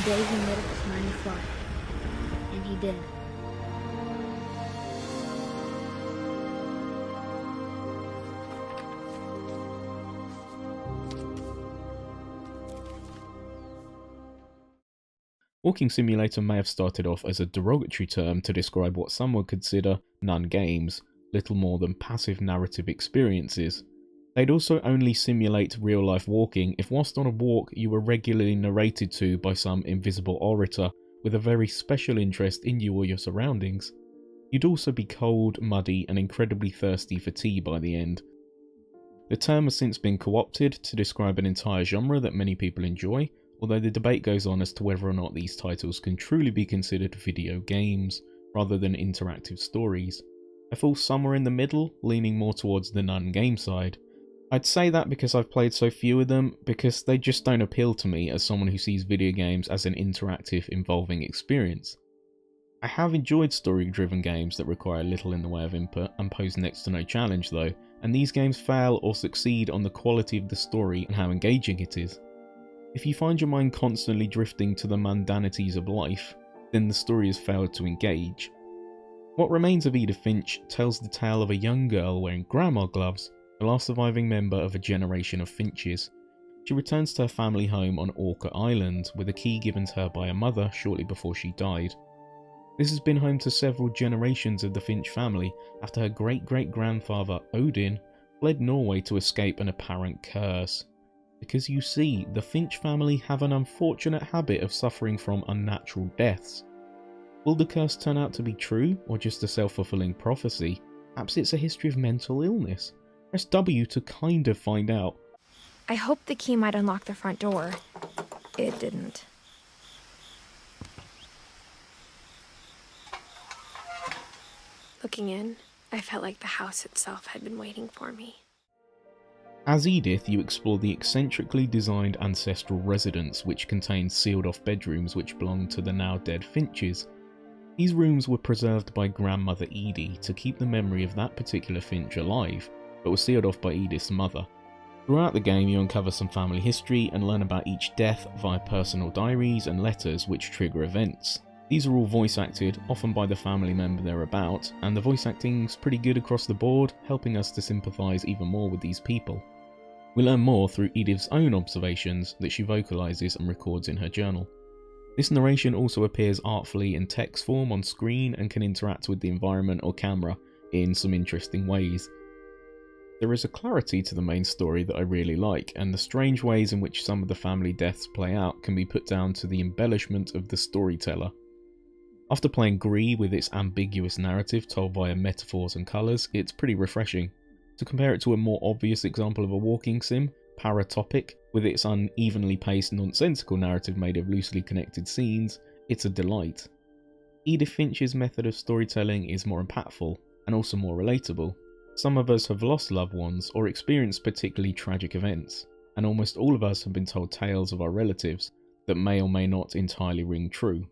day he made up his mind to fly. And he did. Walking simulator may have started off as a derogatory term to describe what some would consider non-games, little more than passive narrative experiences. They'd also only simulate real-life walking if whilst on a walk you were regularly narrated to by some invisible orator with a very special interest in you or your surroundings. You'd also be cold, muddy, and incredibly thirsty for tea by the end. The term has since been co-opted to describe an entire genre that many people enjoy, although the debate goes on as to whether or not these titles can truly be considered video games, rather than interactive stories. I fall somewhere in the middle, leaning more towards the non-game side. I'd say that because I've played so few of them, because they just don't appeal to me as someone who sees video games as an interactive, involving experience. I have enjoyed story-driven games that require little in the way of input and pose next to no challenge though, and these games fail or succeed on the quality of the story and how engaging it is. If you find your mind constantly drifting to the mundanities of life, then the story has failed to engage. What Remains of Edith Finch tells the tale of a young girl wearing grandma gloves, the last surviving member of a generation of Finches. She returns to her family home on Orca Island, with a key given to her by her mother shortly before she died. This has been home to several generations of the Finch family after her great-great-grandfather Odin fled Norway to escape an apparent curse. Because you see, the Finch family have an unfortunate habit of suffering from unnatural deaths. Will the curse turn out to be true, or just a self-fulfilling prophecy? Perhaps it's a history of mental illness. Press W to kind of find out. I hoped the key might unlock the front door. It didn't. Looking in, I felt like the house itself had been waiting for me. As Edith, you explore the eccentrically designed ancestral residence, which contains sealed-off bedrooms which belonged to the now-dead Finches. These rooms were preserved by grandmother Edie to keep the memory of that particular Finch alive, but were sealed off by Edith's mother. Throughout the game, you uncover some family history and learn about each death via personal diaries and letters which trigger events. These are all voice acted, often by the family member they're about, and the voice acting's pretty good across the board, helping us to sympathise even more with these people. We learn more through Edith's own observations that she vocalises and records in her journal. This narration also appears artfully in text form on screen and can interact with the environment or camera in some interesting ways. There is a clarity to the main story that I really like, and the strange ways in which some of the family deaths play out can be put down to the embellishment of the storyteller. After playing Gree with its ambiguous narrative told via metaphors and colours, it's pretty refreshing. To compare it to a more obvious example of a walking sim, Paratopic, with its unevenly paced nonsensical narrative made of loosely connected scenes, it's a delight. Edith Finch's method of storytelling is more impactful, and also more relatable. Some of us have lost loved ones or experienced particularly tragic events, and almost all of us have been told tales of our relatives that may or may not entirely ring true.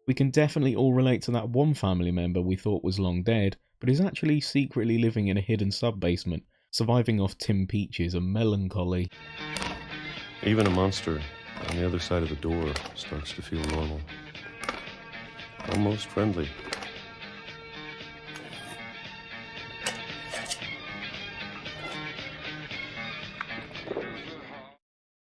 We can definitely all relate to that one family member we thought was long dead, but is actually secretly living in a hidden sub-basement, surviving off Tim Peaches and melancholy. Even a monster on the other side of the door starts to feel normal. Almost friendly.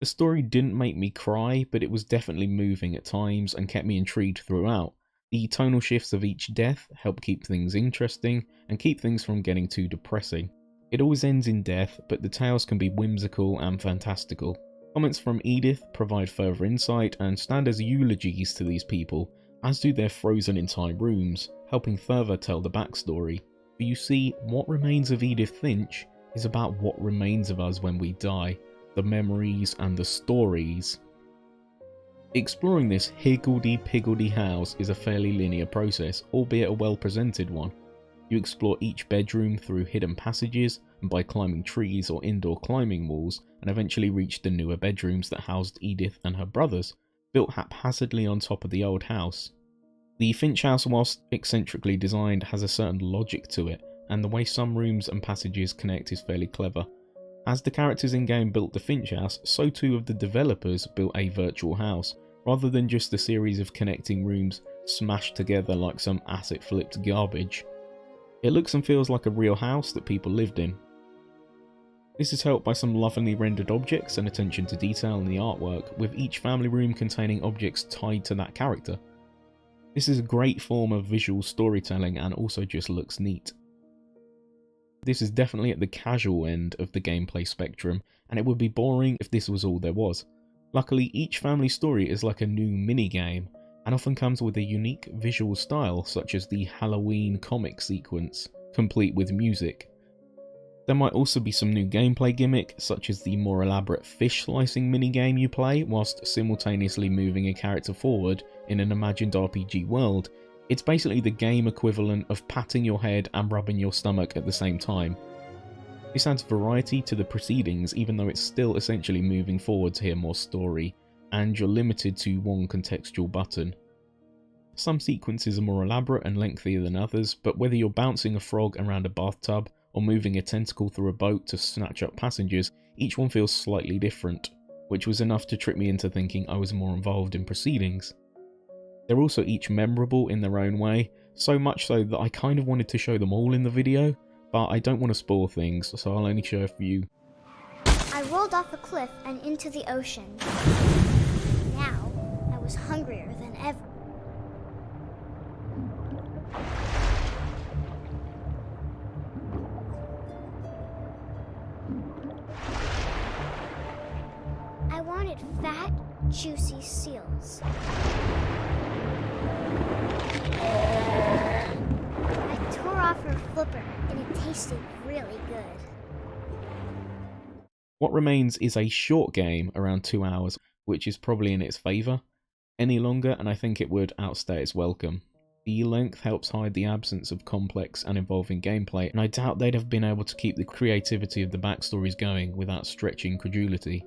The story didn't make me cry, but it was definitely moving at times and kept me intrigued throughout. The tonal shifts of each death help keep things interesting and keep things from getting too depressing. It always ends in death, but the tales can be whimsical and fantastical. Comments from Edith provide further insight and stand as eulogies to these people, as do their frozen in time rooms, helping further tell the backstory. For you see, What Remains of Edith Finch is about what remains of us when we die, the memories and the stories. Exploring this higgledy-piggledy house is a fairly linear process, albeit a well-presented one. You explore each bedroom through hidden passages and by climbing trees or indoor climbing walls, and eventually reach the newer bedrooms that housed Edith and her brothers, built haphazardly on top of the old house. The Finch house, whilst eccentrically designed, has a certain logic to it, and the way some rooms and passages connect is fairly clever. As the characters in-game built the Finch house, so too have the developers built a virtual house, rather than just a series of connecting rooms smashed together like some asset-flipped garbage. It looks and feels like a real house that people lived in. This is helped by some lovingly rendered objects and attention to detail in the artwork, with each family room containing objects tied to that character. This is a great form of visual storytelling and also just looks neat. This is definitely at the casual end of the gameplay spectrum, and it would be boring if this was all there was. Luckily, each family story is like a new mini-game, and often comes with a unique visual style such as the Halloween comic sequence, complete with music. There might also be some new gameplay gimmick, such as the more elaborate fish slicing minigame you play whilst simultaneously moving a character forward in an imagined RPG world. It's basically the game equivalent of patting your head and rubbing your stomach at the same time. This adds variety to the proceedings, even though it's still essentially moving forward to hear more story, and you're limited to one contextual button. Some sequences are more elaborate and lengthier than others, but whether you're bouncing a frog around a bathtub or moving a tentacle through a boat to snatch up passengers, each one feels slightly different, which was enough to trick me into thinking I was more involved in proceedings. They're also each memorable in their own way, so much so that I kind of wanted to show them all in the video, but I don't want to spoil things, so I'll only show a few. I rolled off a cliff and into the ocean. Now, I was hungrier than ever. I wanted fat, juicy seals. I tore off her flipper, and it tasted really good. What Remains is a short game, around 2 hours, which is probably in its favour. Any longer and I think it would outstay its welcome. The length helps hide the absence of complex and involving gameplay, and I doubt they'd have been able to keep the creativity of the backstories going without stretching credulity.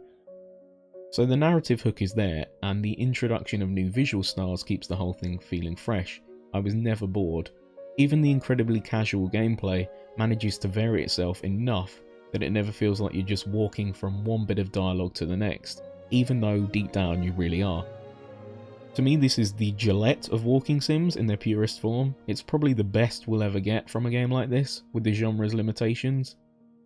So the narrative hook is there, and the introduction of new visual styles keeps the whole thing feeling fresh. I was never bored. Even the incredibly casual gameplay manages to vary itself enough that it never feels like you're just walking from one bit of dialogue to the next, even though deep down you really are. To me, this is the Gillette of walking sims in their purest form. It's probably the best we'll ever get from a game like this, with the genre's limitations.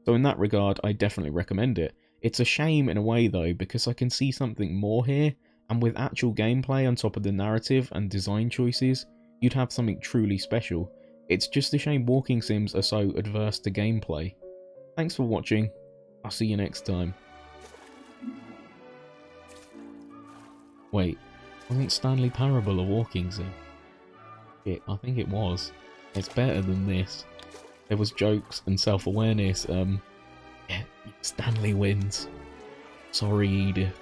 So in that regard, I definitely recommend it. It's a shame in a way though, because I can see something more here, and with actual gameplay on top of the narrative and design choices, you'd have something truly special. It's just a shame walking sims are so adverse to gameplay. Thanks for watching, I'll see you next time. Wait, wasn't Stanley Parable a walking sim? Shit, I think it was. It's better than this. There was jokes and self-awareness, yeah, Stanley wins. Sorry, Edith.